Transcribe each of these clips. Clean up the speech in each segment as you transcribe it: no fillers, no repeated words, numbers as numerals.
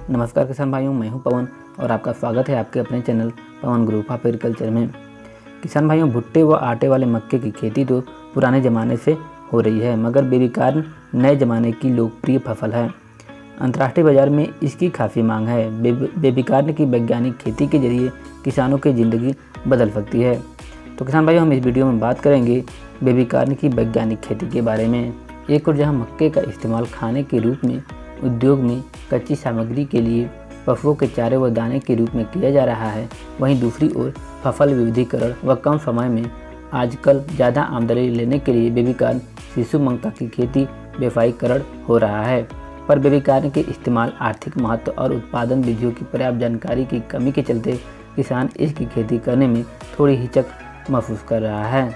नमस्कार किसान भाइयों, मैं हूं पवन और आपका स्वागत है आपके अपने channel Pawan group of agriculture में। किसान भाइयों, भुट्टे व आटे वाले मक्के की खेती तो पुराने ज़माने से हो रही है, मगर बेबी कॉर्न नए ज़माने की लोकप्रिय फसल है। अंतर्राष्ट्रीय बाज़ार में इसकी काफ़ी मांग है। बेबी कॉर्न की वैज्ञानिक खेती के जरिए किसानों की ज़िंदगी बदल सकती है। तो किसान भाइयों, हम इस वीडियो में बात करेंगे बेबी कॉर्न की वैज्ञानिक खेती के बारे में। एक और जहाँ मक्के का इस्तेमाल खाने के रूप में, उद्योग में कच्ची सामग्री के लिए, पशुओं के चारे व दाने के रूप में किया जा रहा है, वहीं दूसरी ओर फसल विविधीकरण व कम समय में आजकल ज़्यादा आमदनी लेने के लिए बेबी कॉर्न शिशु मक्का की खेती व्यावसायीकरण हो रहा है। पर बेबी कॉर्न के इस्तेमाल आर्थिक महत्व और उत्पादन विधियों की पर्याप्त जानकारी की कमी के चलते किसान इसकी खेती करने में थोड़ी हिचक महसूस कर रहा है।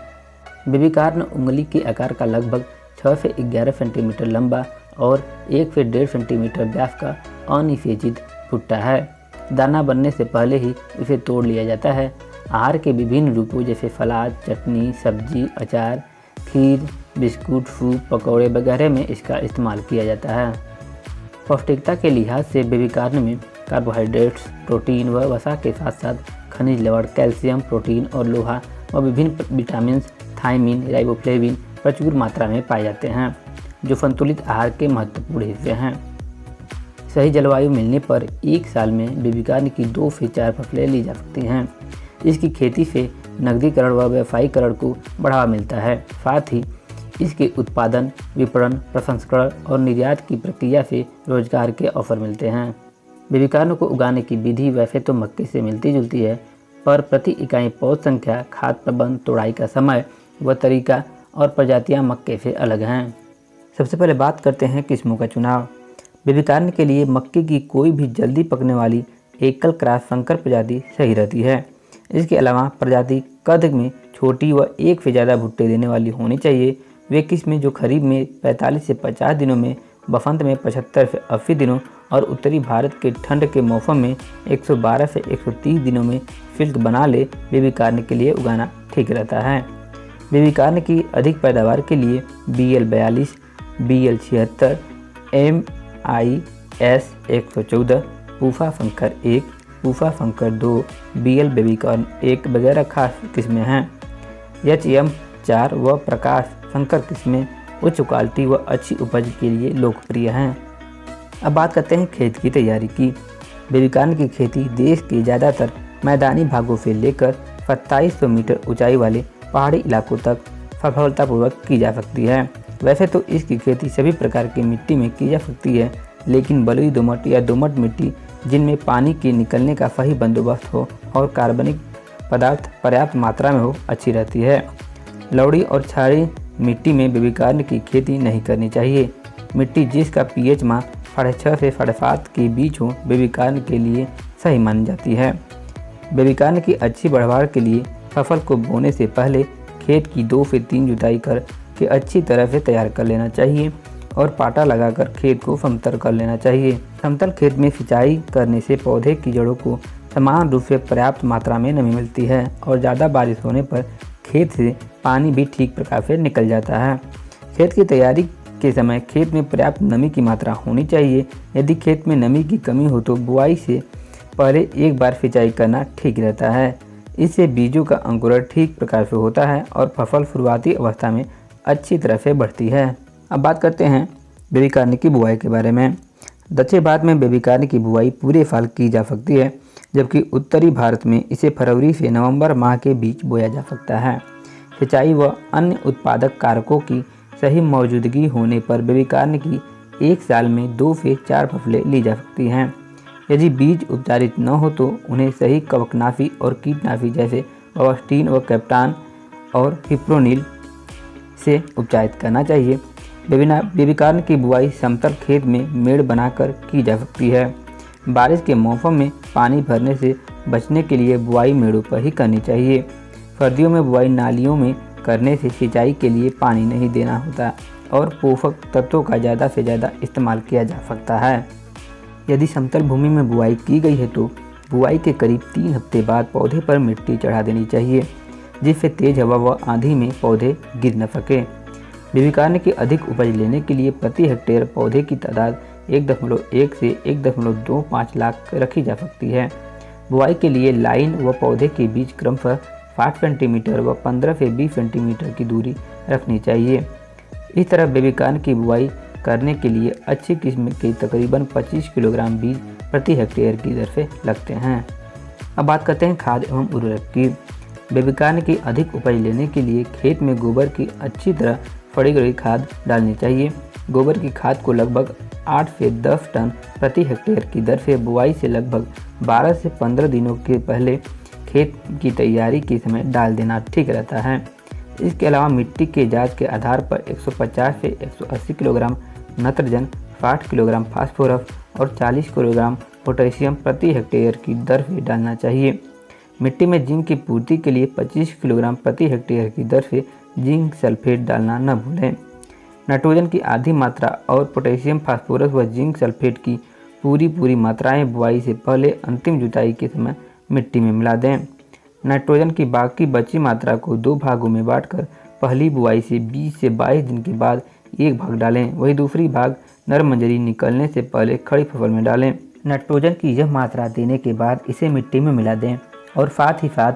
बेबी कॉर्न उंगली के आकार का लगभग 6 से 11 सेंटीमीटर लंबा और 1 से 1.5 सेंटीमीटर व्यास का अनिषेचित भुट्टा है। दाना बनने से पहले ही इसे तोड़ लिया जाता है। आहार के विभिन्न रूपों जैसे सलाद, चटनी, सब्जी, अचार, खीर, बिस्कुट, सूप, पकौड़े वगैरह में इसका इस्तेमाल किया जाता है। पौष्टिकता के लिहाज से बेबी कॉर्न में कार्बोहाइड्रेट्स, प्रोटीन व वसा के साथ साथ खनिज लवण, कैल्शियम, प्रोटीन और लोहा व विभिन्न विटामिन, थायमिन, राइबोफ्लेविन प्रचुर मात्रा में पाए जाते हैं, जो संतुलित आहार के महत्वपूर्ण हिस्से हैं। सही जलवायु मिलने पर एक साल में बेबी कॉर्न की 2 से 4 फसलें ली जा सकती हैं। इसकी खेती से नकदीकरण व व्यावसायीकरण को बढ़ावा मिलता है। साथ ही इसके उत्पादन, विपणन, प्रसंस्करण और निर्यात की प्रक्रिया से रोजगार के अवसर मिलते हैं। बेबी कॉर्न को उगाने की विधि वैसे तो मक्के से मिलती जुलती है, पर प्रति इकाई पौध संख्या, खाद प्रबंध, तोड़ाई का समय व तरीका और प्रजातियां मक्के से अलग हैं। सबसे पहले बात करते हैं किस्मों का चुनाव। बेबी कॉर्न के लिए मक्के की कोई भी जल्दी पकने वाली एकल क्रॉस संकर प्रजाति सही रहती है। इसके अलावा प्रजाति कद में छोटी व एक से ज़्यादा भुट्टे देने वाली होनी चाहिए। वे किस्में जो खरीफ में 45 से 50 दिनों में, बसंत में 75 से 80 दिनों और उत्तरी भारत के ठंड के मौसम में 112 से 130 दिनों में सिल्क बना ले, बेबी कॉर्न के लिए उगाना ठीक रहता है। बेबी कॉर्न की अधिक पैदावार के लिए BL42, BL76, MIS 114, पूसा संकर 1, पूसा संकर 2, BL बेबी कॉर्न 1 वगैरह खास किस्में हैं। HM4 व प्रकाश संकर किस्में उच्च क्वालिटी व अच्छी उपज के लिए लोकप्रिय हैं। अब बात करते हैं खेत की तैयारी की। बेबी कॉर्न की खेती देश के ज़्यादातर मैदानी भागों से लेकर 2700 मीटर ऊंचाई वाले पहाड़ी इलाकों तक सफलतापूर्वक की जा सकती है। वैसे तो इसकी खेती सभी प्रकार की मिट्टी में की जा सकती है, लेकिन बलुई दोमट या दोमट मिट्टी जिनमें पानी के निकलने का सही बंदोबस्त हो और कार्बनिक पदार्थ पर्याप्त मात्रा में हो, अच्छी रहती है। लवड़ी और क्षारीय मिट्टी में बेबी कॉर्न की खेती नहीं करनी चाहिए। मिट्टी जिसका pH मान 6.5 से 7.5 के बीच हो, बेबी कॉर्न के लिए सही मानी जाती है। बेबी कॉर्न की अच्छी पैदावार के लिए फसल को बोने से पहले खेत की 2 से 3 जुताई कर के अच्छी तरह से तैयार कर लेना चाहिए और पाटा लगाकर खेत को समतल कर लेना चाहिए। समतल खेत में सिंचाई करने से पौधे की जड़ों को समान रूप से पर्याप्त मात्रा में नमी मिलती है और ज़्यादा बारिश होने पर खेत से पानी भी ठीक प्रकार से निकल जाता है। खेत की तैयारी के समय खेत में पर्याप्त नमी की मात्रा होनी चाहिए। यदि खेत में नमी की कमी हो तो बुआई से पहले एक बार सिंचाई करना ठीक रहता है। इससे बीजों का अंकुरण ठीक प्रकार से होता है और फसल शुरुआती अवस्था में अच्छी तरह से बढ़ती है। अब बात करते हैं बेबी कॉर्न की बुआई के बारे में। दक्षिण भारत में बेबी कॉर्न की बुआई पूरे साल की जा सकती है, जबकि उत्तरी भारत में इसे फरवरी से नवंबर माह के बीच बोया जा सकता है। सिंचाई व अन्य उत्पादक कारकों की सही मौजूदगी होने पर बेबी कॉर्न की एक साल में 2 से 4 फसलें ली जा सकती हैं। यदि बीज उपचारित न हो तो उन्हें सही कवकनाशी और कीटनाशी जैसे अवस्टीन व कैप्टान और फिप्रोनिल से उपचारित करना चाहिए। बेबी कॉर्न की बुआई समतल खेत में मेड़ बनाकर की जा सकती है। बारिश के मौसम में पानी भरने से बचने के लिए बुआई मेड़ों पर ही करनी चाहिए। सर्दियों में बुआई नालियों में करने से सिंचाई के लिए पानी नहीं देना होता और पोषक तत्वों का ज़्यादा से ज़्यादा इस्तेमाल किया जा सकता है। यदि समतल भूमि में बुआई की गई है तो बुआई के करीब 3 हफ्ते बाद पौधे पर मिट्टी चढ़ा देनी चाहिए, जिससे तेज हवा व आंधी में पौधे गिर न सके। बेबी कॉर्न की अधिक उपज लेने के लिए प्रति हेक्टेयर पौधे की तादाद 1.1 से 1.25 लाख रखी जा सकती है। बुआई के लिए लाइन व पौधे के बीच क्रमशः 60 सेंटीमीटर व 15 से 20 सेंटीमीटर की दूरी रखनी चाहिए। इस तरह बेबीकॉर्न की बुआई करने के लिए अच्छी किस्म के तकरीबन 25 किलोग्राम बीज प्रति हेक्टेयर की दर से लगते हैं। अब बात करते हैं खाद एवं उर्वरक की। बेबीकॉर्न की अधिक उपज लेने के लिए खेत में गोबर की अच्छी तरह फड़ी गई खाद डालनी चाहिए। गोबर की खाद को लगभग 8 से 10 टन प्रति हेक्टेयर की दर से बुआई से लगभग 12 से 15 दिनों के पहले खेत की तैयारी के समय डाल देना ठीक रहता है। इसके अलावा मिट्टी के जांच के आधार पर 150 से 180 किलोग्राम नाइट्रोजन, 60 किलोग्राम फास्फोरस और 40 किलोग्राम पोटेशियम प्रति हेक्टेयर की दर से डालना चाहिए। मिट्टी में जिंक की पूर्ति के लिए 25 किलोग्राम प्रति हेक्टेयर की दर से जिंक सल्फेट डालना न भूलें। नाइट्रोजन की आधी मात्रा और पोटेशियम, फास्फोरस व जिंक सल्फेट की पूरी मात्राएं बुआई से पहले अंतिम जुताई के समय मिट्टी में मिला दें। नाइट्रोजन की बाकी बची मात्रा को 2 भागों में बांटकर पहली बुआई से 20 से 22 दिन के बाद एक भाग डालें, वही दूसरी भाग नर मंजरी निकलने से पहले खड़ी फसल में डालें। नाइट्रोजन की यह मात्रा देने के बाद इसे मिट्टी में मिला दें और साथ ही साथ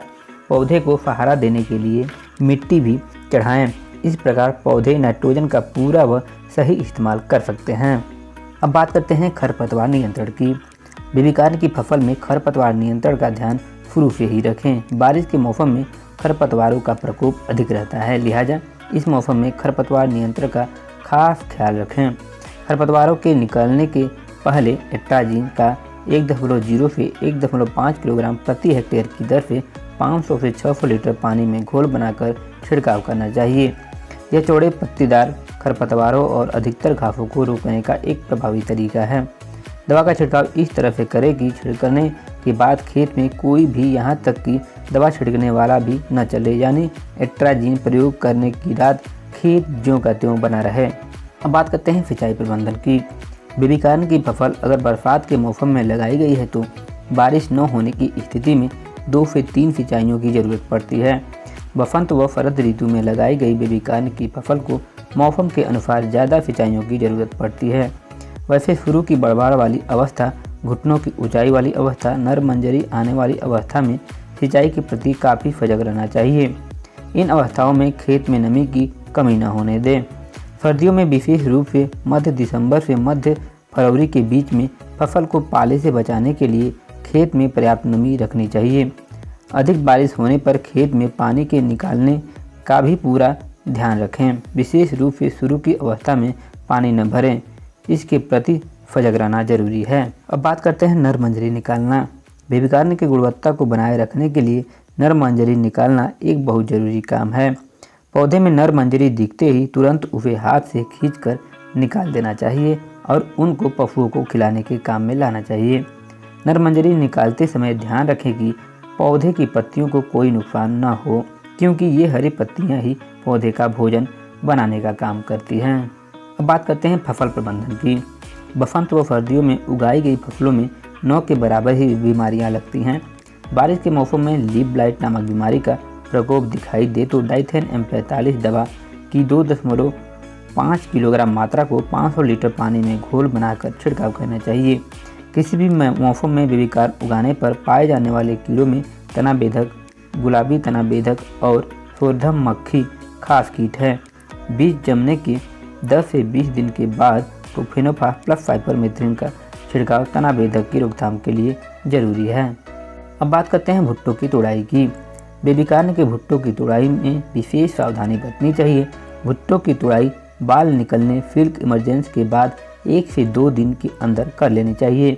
पौधे को सहारा देने के लिए मिट्टी भी चढ़ाएं। इस प्रकार पौधे नाइट्रोजन का पूरा व सही इस्तेमाल कर सकते हैं। अब बात करते हैं खरपतवार नियंत्रण की। बेबीकॉर्न की फसल में खरपतवार नियंत्रण का ध्यान शुरू से ही रखें। बारिश के मौसम में खरपतवारों का प्रकोप अधिक रहता है, लिहाजा इस मौसम में खरपतवार नियंत्रण का खास ख्याल रखें। खरपतवारों के निकलने के पहले एट्राजीन का 1.0 से 1.5 किलोग्राम प्रति हेक्टेयर की दर से 500 से 600 लीटर पानी में घोल बनाकर छिड़काव करना चाहिए। यह चौड़े पत्तीदार खरपतवारों और अधिकतर घासों को रोकने का एक प्रभावी तरीका है। दवा का छिड़काव इस तरह से करें कि छिड़कने के बाद खेत में कोई भी, यहाँ तक कि दवा छिड़कने वाला भी न चले, यानी एट्राजीन प्रयोग करने की रात खेत ज्यों का त्यों बना रहे। अब बात करते हैं सिंचाई प्रबंधन की। बेबीकॉर्न की फसल अगर बरसात के मौसम में लगाई गई है तो बारिश न होने की स्थिति में 2 से 3 सिंचाइयों की ज़रूरत पड़ती है। बसंत व शरद ऋतु में लगाई गई बेबीकॉर्न की फसल को मौसम के अनुसार ज़्यादा सिंचाइयों की ज़रूरत पड़ती है। वैसे शुरू की बढ़वाड़ वाली अवस्था, घुटनों की ऊंचाई वाली अवस्था, नर मंजरी आने वाली अवस्था में सिंचाई के प्रति काफ़ी सजग रहना चाहिए। इन अवस्थाओं में खेत में नमी की कमी न होने दें। सर्दियों में विशेष रूप से मध्य दिसंबर से मध्य फरवरी के बीच में फसल को पाले से बचाने के लिए खेत में पर्याप्त नमी रखनी चाहिए। अधिक बारिश होने पर खेत में पानी के निकालने का भी पूरा ध्यान रखें। विशेष रूप से शुरू की अवस्था में पानी न भरें, इसके प्रति सजग रहना जरूरी है। अब बात करते हैं नर मंजरी निकालना। बेबीकॉर्न की गुणवत्ता को बनाए रखने के लिए नर मंजरी निकालना एक बहुत ज़रूरी काम है। पौधे में नर मंजरी दिखते ही तुरंत उसे हाथ से खींचकर निकाल देना चाहिए और उनको पशुओं को खिलाने के काम में लाना चाहिए। नर मंजरी निकालते समय ध्यान रखें कि पौधे की पत्तियों को कोई नुकसान न हो, क्योंकि ये हरी पत्तियां ही पौधे का भोजन बनाने का काम करती हैं। अब बात करते हैं फसल प्रबंधन की। बसंत व सर्दियों में उगाई गई फसलों में 9 के बराबर ही बीमारियां लगती हैं। बारिश के मौसम में लीफ ब्लाइट नामक बीमारी का प्रकोप दिखाई दे तो डाइथेन M45 दवा की 2.5 किलोग्राम मात्रा को 500 लीटर पानी में घोल बनाकर छिड़काव करना चाहिए। किसी भी मौसम में बेबीकॉर्न उगाने पर पाए जाने वाले कीड़ों में तना बेधक, गुलाबी तना बेधक और शोरधम मक्खी खास कीट है। बीज जमने के 10 से 20 दिन के बाद प्रोफेनोफास प्लस साइपरमेथ्रिन का छिड़काव तना बेधक की रोकथाम के लिए जरूरी है। अब बात करते हैं भुट्टो की तोड़ाई की। बेबीकॉर्न के भुट्टो की तोड़ाई में विशेष सावधानी बरतनी चाहिए। भुट्टो की तोड़ाई बाल निकलने, सिल्क इमरजेंस के बाद 1 से 2 दिन के अंदर कर लेनी चाहिए।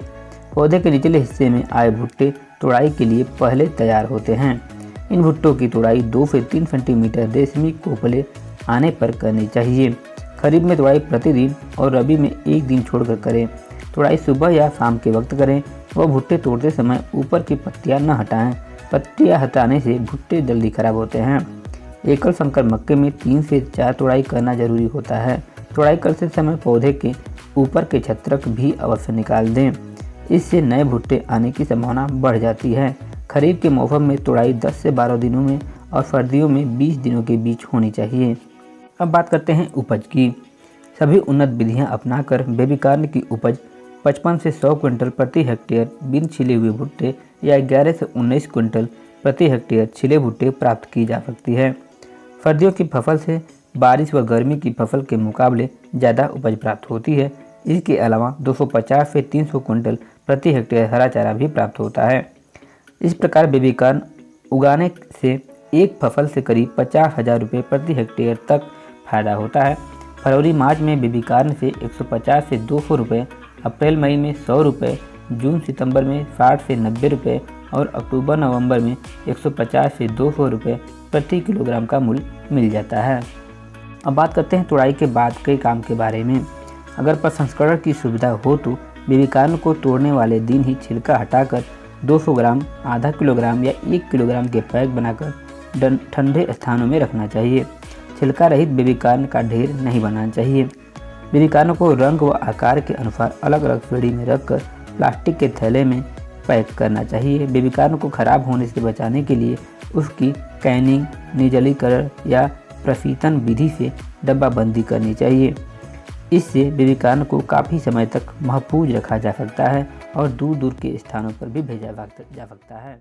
पौधे के निचले हिस्से में आए भुट्टे तोड़ाई के लिए पहले तैयार होते हैं। इन भुट्टों की तोड़ाई 2 से 3 सेंटीमीटर रेशमी कोपले आने पर करनी चाहिए। खरीफ में तोड़ाई प्रतिदिन और रबी में 1 दिन छोड़कर करें। तोड़ाई सुबह या शाम के वक्त करें। वह भुट्टे तोड़ते समय ऊपर की पत्तियां न हटाएं। पत्तियां हटाने से भुट्टे जल्दी खराब होते हैं। एकल संकर मक्के में 3 से 4 तोड़ाई करना जरूरी होता है। तोड़ाई करते समय पौधे के ऊपर के छत्रक भी अवश्य निकाल दें, इससे नए भुट्टे आने की संभावना बढ़ जाती है। खरीफ के मौसम में तोड़ाई 10 से 12 दिनों में और सर्दियों में 20 दिनों के बीच होनी चाहिए। अब बात करते हैं उपज की। सभी उन्नत विधियां अपनाकर बेबी कॉर्न की उपज 55 से 100 क्विंटल प्रति हेक्टेयर बिन छिले हुए भुट्टे या 11 से 19 क्विंटल प्रति हेक्टेयर छिले भुट्टे प्राप्त की जा सकती है। सर्दियों की फसल से बारिश व गर्मी की फसल के मुकाबले ज़्यादा उपज प्राप्त होती है। इसके अलावा 250 से 300 क्विंटल प्रति हेक्टेयर हरा चारा भी प्राप्त होता है। इस प्रकार बेबी कॉर्न उगाने से एक फसल से करीब 50,000 रुपये प्रति हेक्टेयर तक फायदा होता है। फरवरी मार्च में बेबी कॉर्न से 150 से 200 रुपये, अप्रैल मई में 100 रुपये, जून सितंबर में 60 से 90 रुपये और अक्टूबर नवंबर में 150 से 200 रुपये प्रति किलोग्राम का मूल्य मिल जाता है। अब बात करते हैं तुड़ाई के बाद के काम के बारे में। अगर प्रसंस्करण की सुविधा हो तो बेबी कॉर्न को तोड़ने वाले दिन ही छिलका हटाकर 200 ग्राम, आधा किलोग्राम या 1 किलोग्राम के पैक बनाकर ठंडे स्थानों में रखना चाहिए। छिलका रहित बेबी कॉर्न का ढेर नहीं बनाना चाहिए। बेबी कॉर्न को रंग व आकार के अनुसार अलग अलग श्रेणी में रखकर प्लास्टिक के थैले में पैक करना चाहिए। बेबी कॉर्न को खराब होने से बचाने के लिए उसकी कैनिंग, निर्जलीकरण या प्रशीतन विधि से डब्बाबंदी करनी चाहिए। इससे बेबी कॉर्न को काफ़ी समय तक महफूज रखा जा सकता है और दूर दूर के स्थानों पर भी भेजा जा सकता है।